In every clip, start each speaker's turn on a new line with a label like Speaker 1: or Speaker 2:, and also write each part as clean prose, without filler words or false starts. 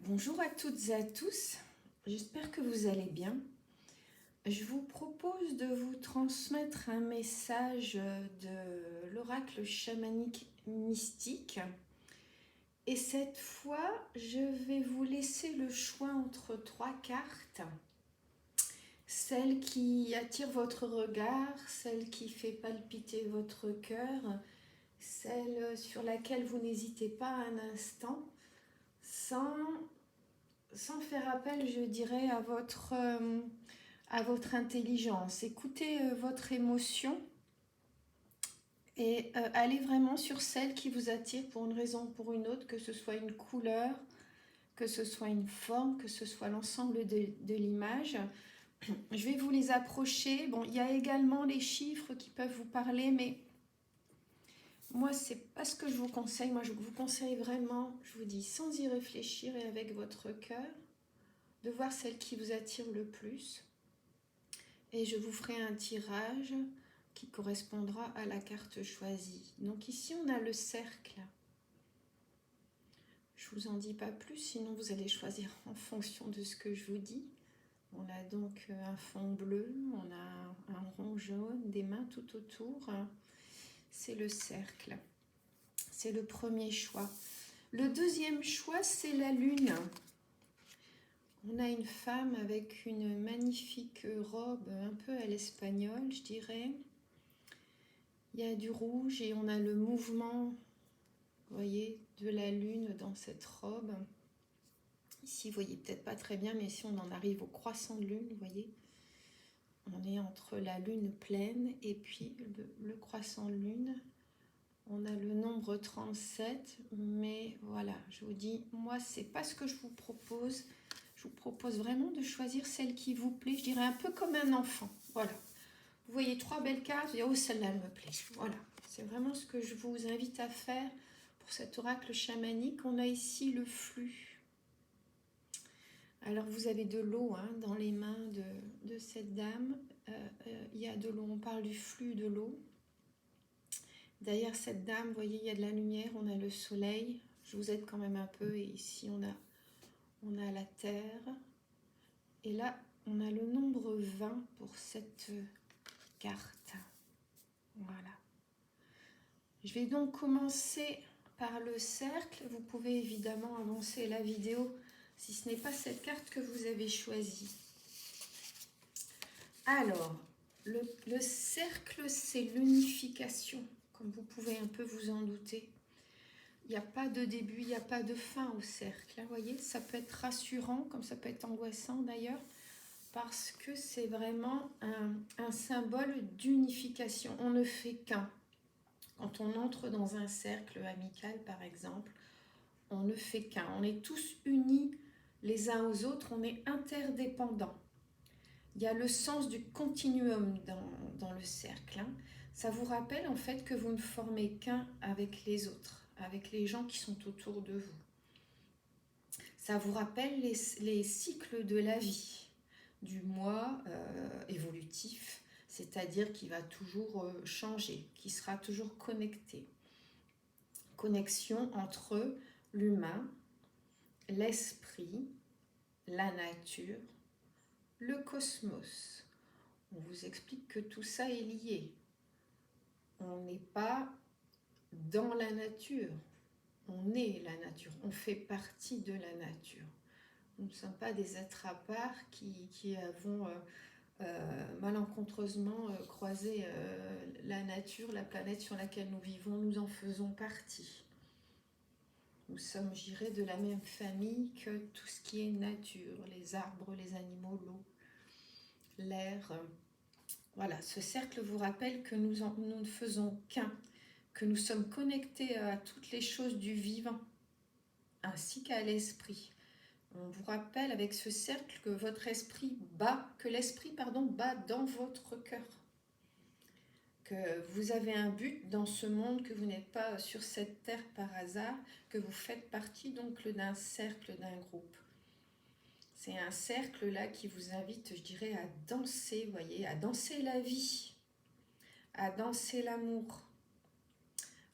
Speaker 1: Bonjour à toutes et à tous, j'espère que vous allez bien. Je vous propose de vous transmettre un message de l'oracle chamanique mystique. Et cette fois, je vais vous laisser le choix entre trois cartes. Celle qui attire votre regard, celle qui fait palpiter votre cœur, celle sur laquelle vous n'hésitez pas un instant, sans faire appel, je dirais, à votre intelligence. Écoutez votre émotion et allez vraiment sur celle qui vous attire pour une raison ou pour une autre, que ce soit une couleur, que ce soit une forme, que ce soit l'ensemble de l'image. Je vais vous les approcher. Bon, il y a également les chiffres qui peuvent vous parler, mais moi, c'est pas ce que je vous conseille. Moi, je vous conseille vraiment, je vous dis, sans y réfléchir et avec votre cœur, de voir celle qui vous attire le plus. Et je vous ferai un tirage qui correspondra à la carte choisie. Donc ici, on a le cercle. Je ne vous en dis pas plus, sinon vous allez choisir en fonction de ce que je vous dis. On a donc un fond bleu, on a un rond jaune, des mains tout autour. C'est le cercle. C'est le premier choix. Le deuxième choix, c'est la lune. On a une femme avec une magnifique robe un peu à l'espagnol, je dirais. Il y a du rouge et on a le mouvement, vous voyez, de la lune dans cette robe. Ici, vous voyez peut-être pas très bien, mais si on en arrive au croissant de lune, vous voyez, on est entre la lune pleine et puis le croissant de lune. On a le nombre 37, mais voilà, je vous dis, moi, c'est pas ce que je vous propose. Je vous propose vraiment de choisir celle qui vous plaît, je dirais un peu comme un enfant. Voilà. Vous voyez trois belles cartes, et oh, celle-là, elle me plaît. Voilà, c'est vraiment ce que je vous invite à faire pour cet oracle chamanique. On a ici le flux. Alors, vous avez de l'eau dans les mains de cette dame. Il y a de l'eau, on parle du flux de l'eau. Derrière cette dame, vous voyez, il y a de la lumière, on a le soleil. Je vous aide quand même un peu. Et ici, on a la terre. Et là, on a le nombre 20 pour cette carte. Voilà. Je vais donc commencer par le cercle. Vous pouvez évidemment avancer la vidéo si ce n'est pas cette carte que vous avez choisie. Alors, le cercle, c'est l'unification, comme vous pouvez un peu vous en douter. Il n'y a pas de début, il n'y a pas de fin au cercle. Vous voyez, ça peut être rassurant, comme ça peut être angoissant d'ailleurs, parce que c'est vraiment un symbole d'unification. On ne fait qu'un. Quand on entre dans un cercle amical, par exemple, on ne fait qu'un. On est tous unis les uns aux autres, on est interdépendants. Il y a le sens du continuum dans le cercle. Ça vous rappelle en fait que vous ne formez qu'un avec les autres, avec les gens qui sont autour de vous. Ça vous rappelle les cycles de la vie, du moi évolutif, c'est-à-dire qui va toujours changer, qui sera toujours connecté. Connexion entre l'humain, l'esprit, la nature, le cosmos. On vous explique que tout ça est lié. On n'est pas dans la nature, on est la nature, on fait partie de la nature. Nous ne sommes pas des êtres à part qui avons malencontreusement croisé la nature, la planète sur laquelle nous vivons, nous en faisons partie. Nous sommes, je dirais, de la même famille que tout ce qui est nature, les arbres, les animaux, l'eau, l'air. Voilà, ce cercle vous rappelle que nous ne faisons qu'un, que nous sommes connectés à toutes les choses du vivant, ainsi qu'à l'esprit. On vous rappelle avec ce cercle que votre esprit bat, que l'esprit, bat dans votre cœur. Que vous avez un but dans ce monde, que vous n'êtes pas sur cette terre par hasard, que vous faites partie donc d'un cercle, d'un groupe. C'est un cercle là qui vous invite, je dirais, à danser, vous voyez, à danser la vie, à danser l'amour,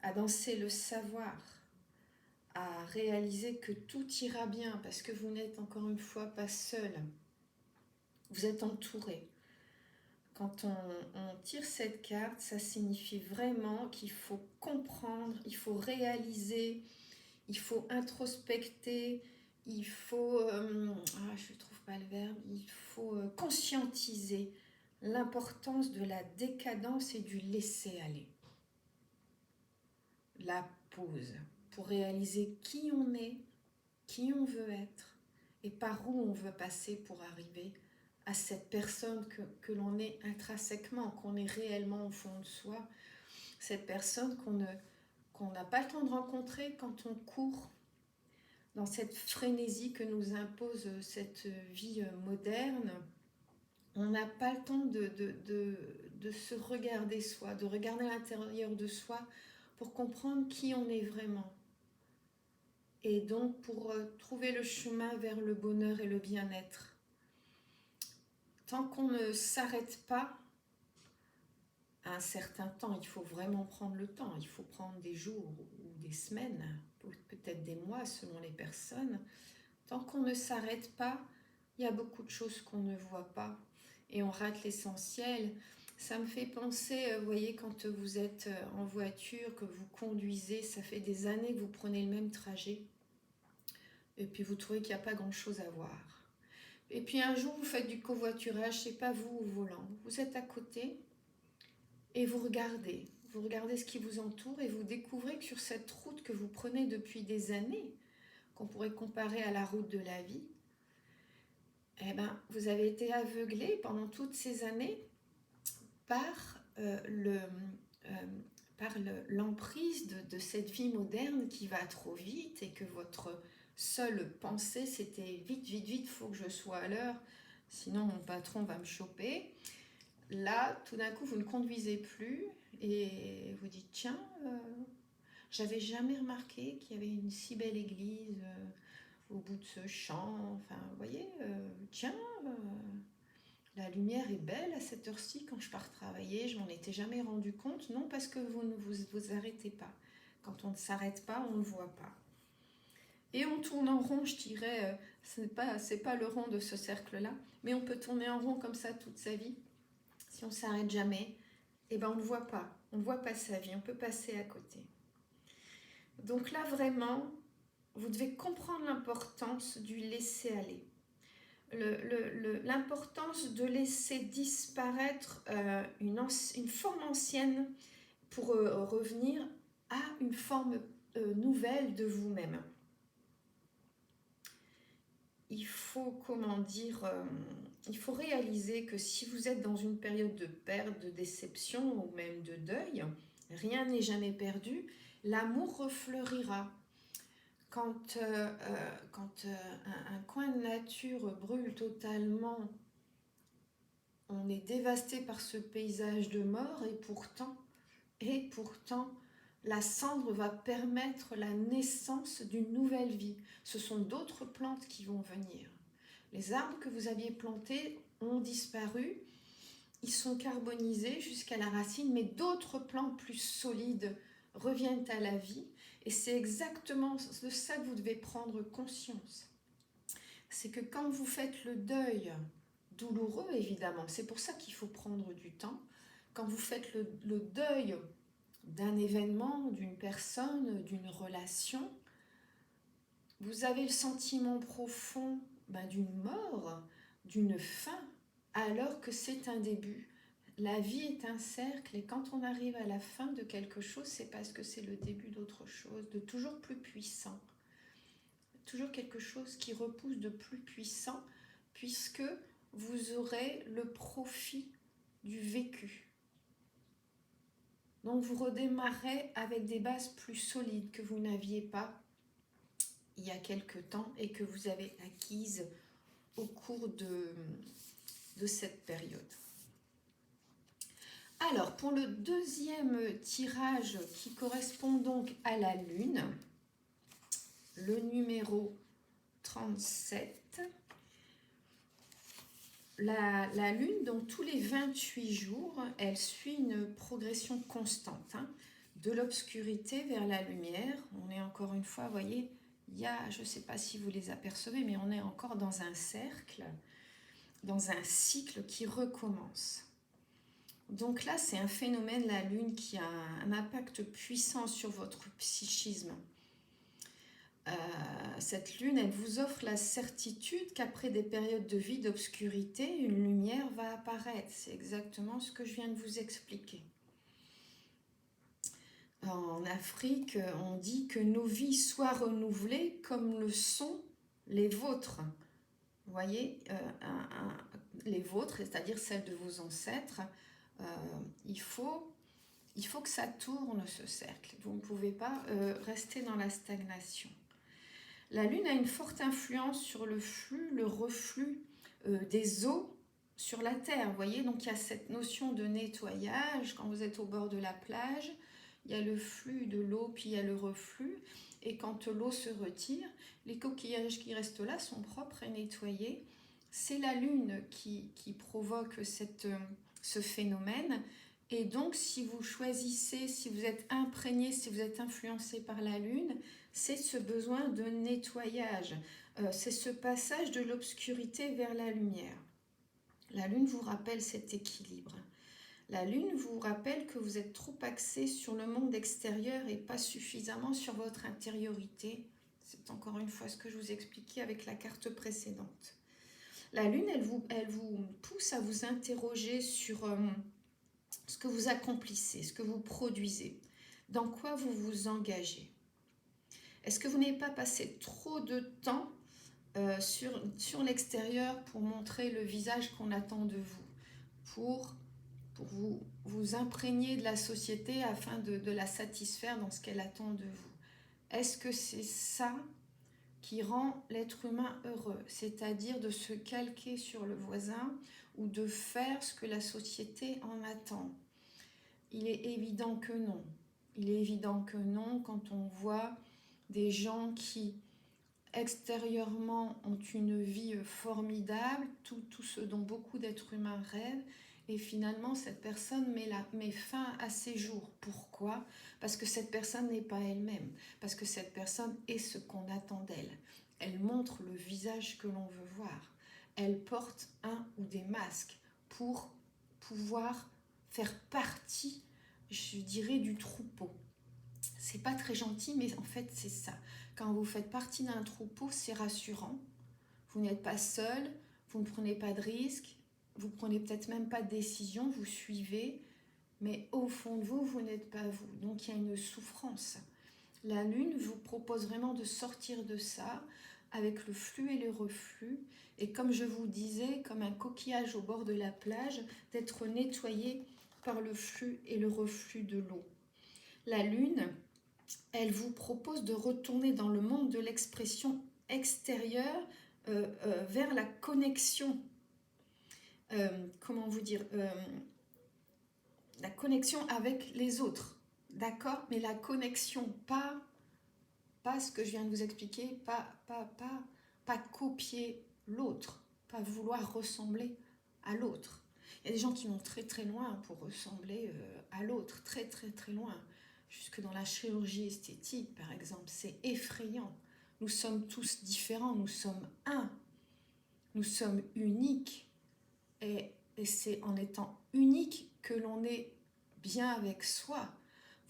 Speaker 1: à danser le savoir, à réaliser que tout ira bien parce que vous n'êtes encore une fois pas seul. Vous êtes entouré. Quand on tire cette carte, ça signifie vraiment qu'il faut comprendre, il faut réaliser, il faut introspecter, il faut, je ne trouve pas le verbe, il faut conscientiser l'importance de la décadence et du laisser-aller. La pause pour réaliser qui on est, qui on veut être et par où on veut passer pour arriver à cette personne que l'on est intrinsèquement, qu'on est réellement au fond de soi, cette personne qu'on n'a pas le temps de rencontrer quand on court dans cette frénésie que nous impose cette vie moderne. On n'a pas le temps de se regarder soi, de regarder à l'intérieur de soi pour comprendre qui on est vraiment. Et donc pour trouver le chemin vers le bonheur et le bien-être. Tant qu'on ne s'arrête pas à un certain temps, il faut vraiment prendre le temps, il faut prendre des jours ou des semaines, peut-être des mois selon les personnes. Tant qu'on ne s'arrête pas, il y a beaucoup de choses qu'on ne voit pas et on rate l'essentiel. Ça me fait penser, vous voyez, quand vous êtes en voiture, que vous conduisez, ça fait des années que vous prenez le même trajet et puis vous trouvez qu'il n'y a pas grand-chose à voir. Et puis un jour, vous faites du covoiturage, c'est pas vous au volant. Vous êtes à côté et vous regardez ce qui vous entoure et vous découvrez que sur cette route que vous prenez depuis des années, qu'on pourrait comparer à la route de la vie, eh ben, vous avez été aveuglé pendant toutes ces années par l'emprise de cette vie moderne qui va trop vite et que votre seule pensée c'était vite, vite, vite, il faut que je sois à l'heure, sinon mon patron va me choper. Là, tout d'un coup, vous ne conduisez plus et vous dites tiens, j'avais jamais remarqué qu'il y avait une si belle église au bout de ce champ. Enfin, vous voyez, tiens, la lumière est belle à cette heure-ci quand je pars travailler. Je m'en étais jamais rendu compte. Non, parce que vous ne vous arrêtez pas. Quand on ne s'arrête pas, on ne voit pas. Et on tourne en rond, je dirais, c'est pas le rond de ce cercle-là, mais on peut tourner en rond comme ça toute sa vie. Si on ne s'arrête jamais, eh ben on ne voit pas. On ne voit pas sa vie, on peut passer à côté. Donc là, vraiment, vous devez comprendre l'importance du laisser-aller. L'importance de laisser disparaître une forme ancienne pour revenir à une forme nouvelle de vous-même. Il faut, il faut réaliser que si vous êtes dans une période de perte, de déception ou même de deuil, rien n'est jamais perdu, l'amour refleurira. Quand un coin de nature brûle totalement, on est dévasté par ce paysage de mort et pourtant, la cendre va permettre la naissance d'une nouvelle vie. Ce sont d'autres plantes qui vont venir. Les arbres que vous aviez plantés ont disparu, ils sont carbonisés jusqu'à la racine, mais d'autres plantes plus solides reviennent à la vie. Et c'est exactement de ça que vous devez prendre conscience. C'est que quand vous faites le deuil, douloureux évidemment, c'est pour ça qu'il faut prendre du temps, quand vous faites le deuil d'un événement, d'une personne, d'une relation, vous avez le sentiment profond d'une mort, d'une fin, alors que c'est un début. La vie est un cercle et quand on arrive à la fin de quelque chose, c'est parce que c'est le début d'autre chose, de toujours plus puissant. Toujours quelque chose qui repousse de plus puissant, puisque vous aurez le profit du vécu. Donc vous redémarrez avec des bases plus solides que vous n'aviez pas il y a quelque temps et que vous avez acquises au cours de cette période. Alors, pour le deuxième tirage qui correspond donc à la Lune, le numéro 37, la Lune, donc tous les 28 jours, elle suit une progression constante. de l'obscurité vers la lumière. On est encore une fois, vous voyez, il y a, je ne sais pas si vous les apercevez, mais on est encore dans un cercle, dans un cycle qui recommence. Donc là, c'est un phénomène, la Lune, qui a un impact puissant sur votre psychisme. Cette Lune, elle vous offre la certitude qu'après des périodes de vie, d'obscurité, une lumière va apparaître. C'est exactement ce que je viens de vous expliquer. En Afrique, on dit que nos vies soient renouvelées comme le sont les vôtres. Vous voyez, les vôtres, c'est-à-dire celles de vos ancêtres, il faut que ça tourne, ce cercle. Vous ne pouvez pas rester dans la stagnation. La Lune a une forte influence sur le flux, le reflux des eaux sur la Terre. Vous voyez, donc il y a cette notion de nettoyage. Quand vous êtes au bord de la plage, il y a le flux de l'eau, puis il y a le reflux. Et quand l'eau se retire, les coquillages qui restent là sont propres et nettoyés. C'est la Lune qui provoque ce phénomène. Et donc, si vous choisissez, si vous êtes imprégné, si vous êtes influencé par la Lune, c'est ce besoin de nettoyage. C'est ce passage de l'obscurité vers la lumière. La Lune vous rappelle cet équilibre. La Lune vous rappelle que vous êtes trop axé sur le monde extérieur et pas suffisamment sur votre intériorité. C'est encore une fois ce que je vous expliquais avec la carte précédente. La Lune, elle vous pousse à vous interroger sur ce que vous accomplissez, ce que vous produisez, dans quoi vous vous engagez. Est-ce que vous n'avez pas passé trop de temps sur l'extérieur pour montrer le visage qu'on attend de vous, pour vous imprégner de la société afin de la satisfaire dans ce qu'elle attend de vous? Est-ce que c'est ça qui rend l'être humain heureux, c'est-à-dire de se calquer sur le voisin ou de faire ce que la société en attend? Il est évident que non. Il est évident que non quand on voit des gens qui extérieurement ont une vie formidable, tout ce dont beaucoup d'êtres humains rêvent, et finalement cette personne met fin à ses jours. Pourquoi? Parce que cette personne n'est pas elle-même, parce que cette personne est ce qu'on attend d'elle. Elle montre le visage que l'on veut voir. Elle porte un ou des masques pour pouvoir faire partie, je dirais, du troupeau. C'est pas très gentil, mais en fait c'est ça. Quand vous faites partie d'un troupeau, c'est rassurant. Vous n'êtes pas seul, vous ne prenez pas de risques, vous ne prenez peut-être même pas de décision, vous suivez, mais au fond de vous, vous n'êtes pas vous. Donc il y a une souffrance. La Lune vous propose vraiment de sortir de ça avec le flux et le reflux. Et comme je vous disais, comme un coquillage au bord de la plage, d'être nettoyé par le flux et le reflux de l'eau. La Lune, elle vous propose de retourner dans le monde de l'expression extérieure vers la connexion. Comment vous dire, la connexion avec les autres, d'accord? Mais la connexion, pas ce que je viens de vous expliquer, pas copier l'autre, pas vouloir ressembler à l'autre. Il y a des gens qui vont très très loin pour ressembler à l'autre, très très très loin. Jusque dans la chirurgie esthétique, par exemple, c'est effrayant. Nous sommes tous différents, nous sommes un, nous sommes uniques. Et c'est en étant unique que l'on est bien avec soi.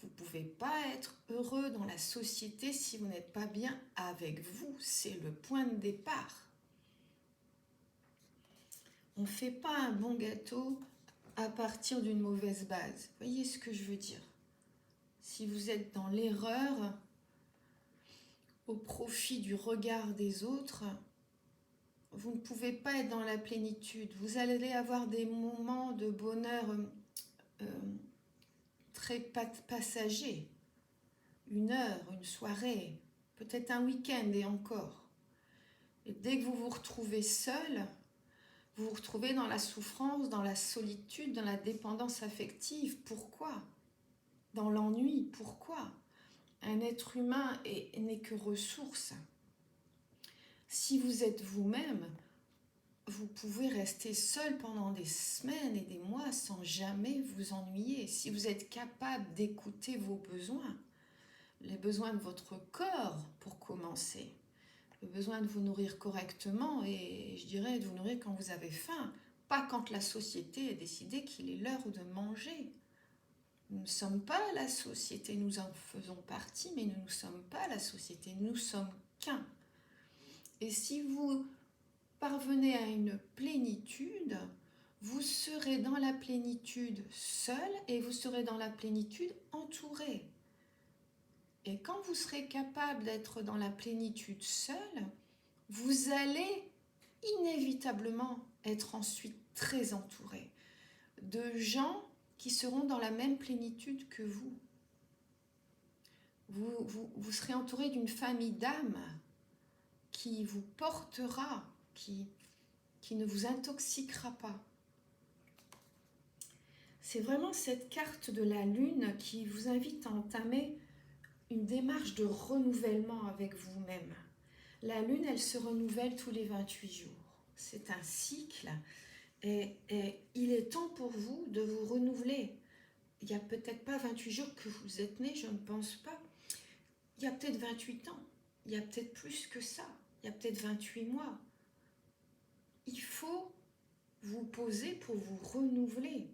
Speaker 1: Vous ne pouvez pas être heureux dans la société si vous n'êtes pas bien avec vous. C'est le point de départ. On ne fait pas un bon gâteau à partir d'une mauvaise base. Vous voyez ce que je veux dire? Si vous êtes dans l'erreur au profit du regard des autres, vous ne pouvez pas être dans la plénitude. Vous allez avoir des moments de bonheur très passagers. Une heure, une soirée, peut-être un week-end et encore. Et dès que vous vous retrouvez seul, vous vous retrouvez dans la souffrance, dans la solitude, dans la dépendance affective. Pourquoi? Dans l'ennui. Pourquoi? Un être humain n'est que ressource. Si vous êtes vous-même, vous pouvez rester seul pendant des semaines et des mois sans jamais vous ennuyer. Si vous êtes capable d'écouter vos besoins, les besoins de votre corps pour commencer, le besoin de vous nourrir correctement et je dirais de vous nourrir quand vous avez faim, pas quand la société a décidé qu'il est l'heure de manger. Nous ne sommes pas la société, nous en faisons partie, mais nous ne sommes pas la société, nous sommes qu'un. Et si vous parvenez à une plénitude, vous serez dans la plénitude seul et vous serez dans la plénitude entouré. Et quand vous serez capable d'être dans la plénitude seul, vous allez inévitablement être ensuite très entouré de gens qui seront dans la même plénitude que vous. Vous serez entouré d'une famille d'âmes qui vous portera, qui ne vous intoxiquera pas. C'est vraiment cette carte de la Lune qui vous invite à entamer une démarche de renouvellement avec vous-même. La Lune, elle se renouvelle tous les 28 jours. C'est un cycle et il est temps pour vous de vous renouveler. Il n'y a peut-être pas 28 jours que vous êtes né, je ne pense pas. Il y a peut-être 28 ans, il y a peut-être plus que ça, il y a peut-être 28 mois. Il faut vous poser pour vous renouveler.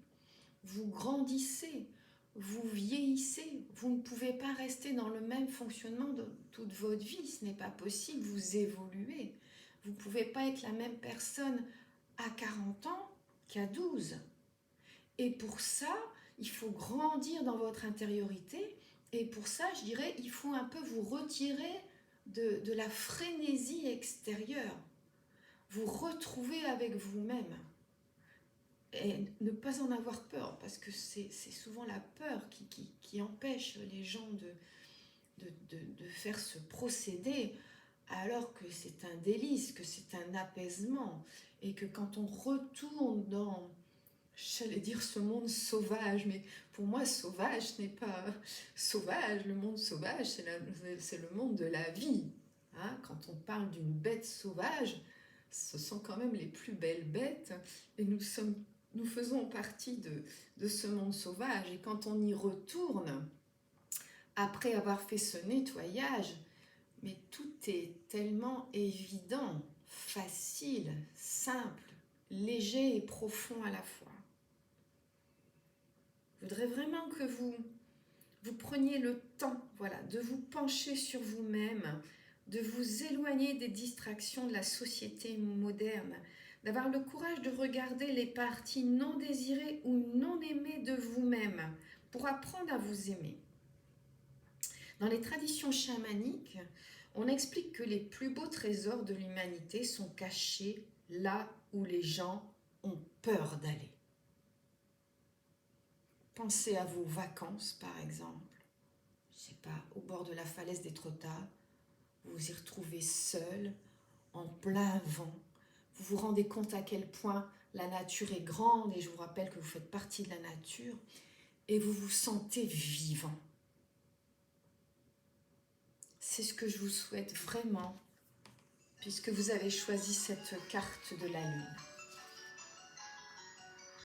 Speaker 1: Vous grandissez, vous vieillissez. Vous ne pouvez pas rester dans le même fonctionnement de toute votre vie. Ce n'est pas possible, vous évoluez. Vous ne pouvez pas être la même personne à 40 ans qu'à 12. Et pour ça, il faut grandir dans votre intériorité. Et pour ça, je dirais, il faut un peu vous retirer de la frénésie extérieure. Vous retrouver avec vous-même. Et ne pas en avoir peur, parce que c'est souvent la peur qui empêche les gens de faire ce procédé, alors que c'est un délice, que c'est un apaisement, et que quand on retourne dans, j'allais dire ce monde sauvage, mais pour moi sauvage ce n'est pas sauvage, le monde sauvage c'est le monde de la vie. Hein, quand on parle d'une bête sauvage, ce sont quand même les plus belles bêtes, et nous faisons partie de ce monde sauvage. Et quand on y retourne, après avoir fait ce nettoyage, mais tout est tellement évident, facile, simple, léger et profond à la fois. Je voudrais vraiment que vous preniez le temps, voilà, de vous pencher sur vous-même, de vous éloigner des distractions de la société moderne, d'avoir le courage de regarder les parties non désirées ou non aimées de vous-même pour apprendre à vous aimer. Dans les traditions chamaniques, on explique que les plus beaux trésors de l'humanité sont cachés là où les gens ont peur d'aller. Pensez à vos vacances, par exemple. Je ne sais pas, au bord de la falaise d'Étretat, vous vous y retrouvez seul, en plein vent. Vous vous rendez compte à quel point la nature est grande, et je vous rappelle que vous faites partie de la nature, et vous vous sentez vivant. C'est ce que je vous souhaite vraiment, puisque vous avez choisi cette carte de la Lune.